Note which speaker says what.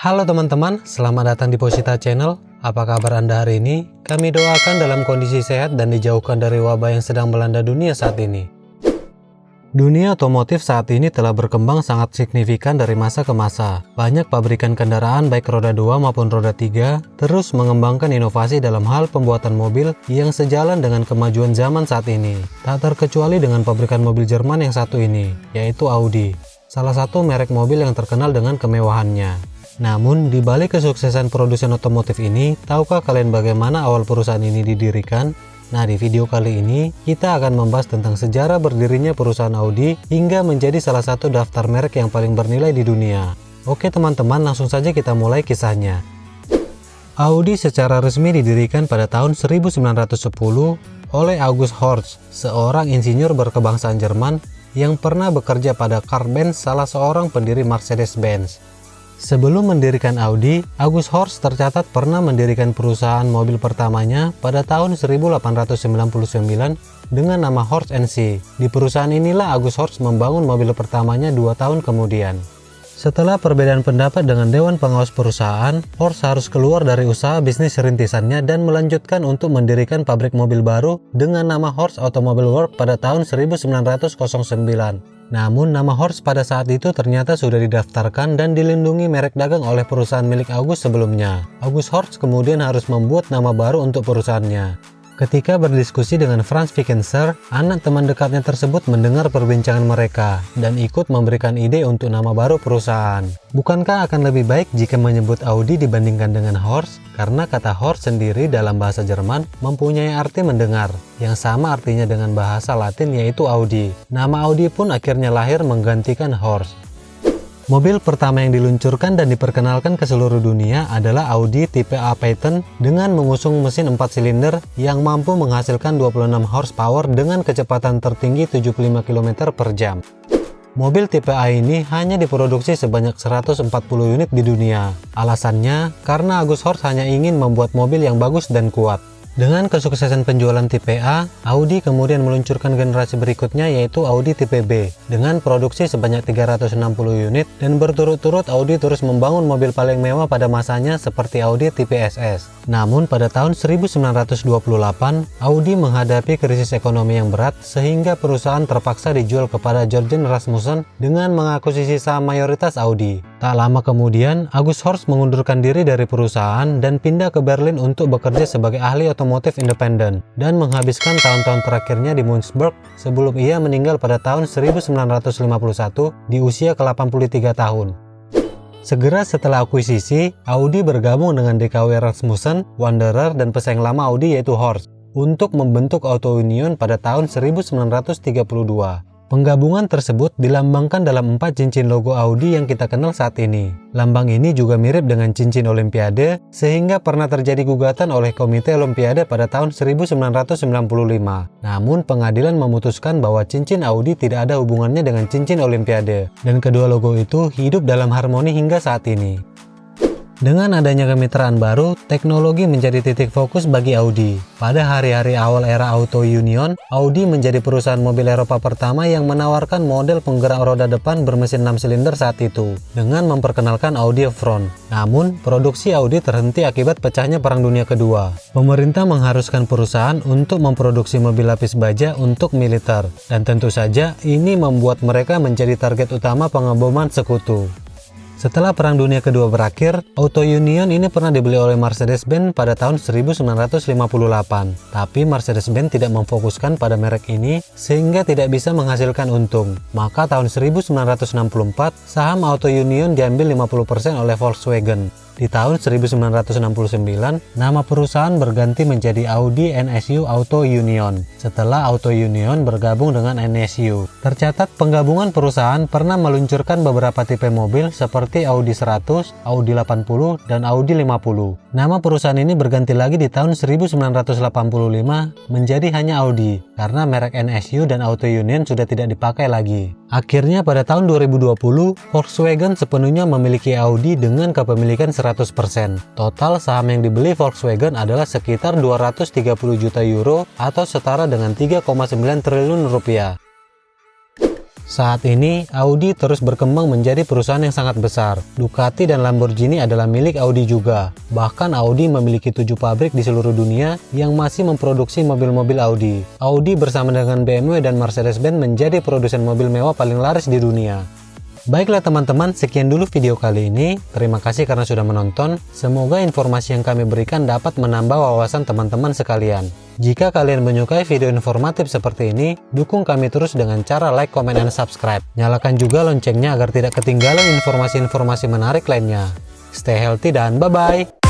Speaker 1: Halo teman-teman, selamat datang di Posita Channel. Apa kabar Anda hari ini? Kami doakan dalam kondisi sehat dan dijauhkan dari wabah yang sedang melanda dunia saat ini. Dunia otomotif saat ini telah berkembang sangat signifikan dari masa ke masa. Banyak pabrikan kendaraan baik roda 2 maupun roda 3 terus mengembangkan inovasi dalam hal pembuatan mobil yang sejalan dengan kemajuan zaman saat ini. Tak terkecuali dengan pabrikan mobil Jerman yang satu ini, yaitu Audi. Salah satu merek mobil yang terkenal dengan kemewahannya. Namun, di balik kesuksesan produsen otomotif ini, tahukah kalian bagaimana awal perusahaan ini didirikan? Nah, di video kali ini, kita akan membahas tentang sejarah berdirinya perusahaan Audi hingga menjadi salah satu daftar merek yang paling bernilai di dunia. Oke teman-teman, langsung saja kita mulai kisahnya. Audi secara resmi didirikan pada tahun 1910 oleh August Horch, seorang insinyur berkebangsaan Jerman yang pernah bekerja pada Karl Benz, salah seorang pendiri Mercedes-Benz. Sebelum mendirikan Audi, August Horch tercatat pernah mendirikan perusahaan mobil pertamanya pada tahun 1899 dengan nama Horch & C. Di perusahaan inilah August Horch membangun mobil pertamanya 2 tahun kemudian. Setelah perbedaan pendapat dengan Dewan Pengawas perusahaan, Horch harus keluar dari usaha bisnis rintisannya dan melanjutkan untuk mendirikan pabrik mobil baru dengan nama Horch Automobile Works pada tahun 1909. Namun, nama Horch pada saat itu ternyata sudah didaftarkan dan dilindungi merek dagang oleh perusahaan milik August sebelumnya. August Horch kemudian harus membuat nama baru untuk perusahaannya. Ketika berdiskusi dengan Franz Fikenser, anak teman dekatnya tersebut mendengar perbincangan mereka dan ikut memberikan ide untuk nama baru perusahaan. Bukankah akan lebih baik jika menyebut Audi dibandingkan dengan Horch? Karena kata Horch sendiri dalam bahasa Jerman mempunyai arti mendengar, yang sama artinya dengan bahasa Latin yaitu Audi. Nama Audi pun akhirnya lahir menggantikan Horch. Mobil pertama yang diluncurkan dan diperkenalkan ke seluruh dunia adalah Audi tipe A Phaeton dengan mengusung mesin 4 silinder yang mampu menghasilkan 26 horsepower dengan kecepatan tertinggi 75 km per jam. Mobil tipe A ini hanya diproduksi sebanyak 140 unit di dunia. Alasannya, karena August Horch hanya ingin membuat mobil yang bagus dan kuat. Dengan kesuksesan penjualan tipe A, Audi kemudian meluncurkan generasi berikutnya yaitu Audi tipe B dengan produksi sebanyak 360 unit dan berturut-turut Audi terus membangun mobil paling mewah pada masanya seperti Audi tipe SS. Namun pada tahun 1928, Audi menghadapi krisis ekonomi yang berat sehingga perusahaan terpaksa dijual kepada Jörgen Rasmussen dengan mengakuisisi saham mayoritas Audi. Tak lama kemudian, August Horch mengundurkan diri dari perusahaan dan pindah ke Berlin untuk bekerja sebagai ahli otomotif independen dan menghabiskan tahun-tahun terakhirnya di Munzburg sebelum ia meninggal pada tahun 1951 di usia ke-83 tahun. Segera setelah akuisisi, Audi bergabung dengan DKW Rasmussen, Wanderer, dan pesaing lama Audi yaitu Horch untuk membentuk Auto Union pada tahun 1932. Penggabungan tersebut dilambangkan dalam 4 cincin logo Audi yang kita kenal saat ini. Lambang ini juga mirip dengan cincin Olimpiade, sehingga pernah terjadi gugatan oleh Komite Olimpiade pada tahun 1995. Namun, pengadilan memutuskan bahwa cincin Audi tidak ada hubungannya dengan cincin Olimpiade, dan kedua logo itu hidup dalam harmoni hingga saat ini. Dengan adanya kemitraan baru, teknologi menjadi titik fokus bagi Audi. Pada hari-hari awal era Auto Union, Audi menjadi perusahaan mobil Eropa pertama yang menawarkan model penggerak roda depan bermesin 6 silinder saat itu, dengan memperkenalkan Audi e-Front. Namun, produksi Audi terhenti akibat pecahnya Perang Dunia Kedua. Pemerintah mengharuskan perusahaan untuk memproduksi mobil lapis baja untuk militer, dan tentu saja ini membuat mereka menjadi target utama pengeboman sekutu. Setelah Perang Dunia Kedua berakhir, Auto Union ini pernah dibeli oleh Mercedes-Benz pada tahun 1958. Tapi Mercedes-Benz tidak memfokuskan pada merek ini sehingga tidak bisa menghasilkan untung. Maka tahun 1964, saham Auto Union diambil 50% oleh Volkswagen. Di tahun 1969, nama perusahaan berganti menjadi Audi NSU Auto Union setelah Auto Union bergabung dengan NSU. Tercatat penggabungan perusahaan pernah meluncurkan beberapa tipe mobil seperti Audi 100, Audi 80, dan Audi 50. Nama perusahaan ini berganti lagi di tahun 1985 menjadi hanya Audi karena merek NSU dan Auto Union sudah tidak dipakai lagi. Akhirnya pada tahun 2020, Volkswagen sepenuhnya memiliki Audi dengan kepemilikan 100%. Total saham yang dibeli Volkswagen adalah sekitar 230 juta euro atau setara dengan 3,9 triliun rupiah. Saat ini, Audi terus berkembang menjadi perusahaan yang sangat besar. Ducati dan Lamborghini adalah milik Audi juga. Bahkan Audi memiliki 7 pabrik di seluruh dunia yang masih memproduksi mobil-mobil Audi. Audi bersama dengan BMW dan Mercedes-Benz menjadi produsen mobil mewah paling laris di dunia. Baiklah teman-teman, sekian dulu video kali ini. Terima kasih karena sudah menonton. Semoga informasi yang kami berikan dapat menambah wawasan teman-teman sekalian. Jika kalian menyukai video informatif seperti ini, dukung kami terus dengan cara like, comment, dan subscribe. Nyalakan juga loncengnya agar tidak ketinggalan informasi-informasi menarik lainnya. Stay healthy dan bye-bye!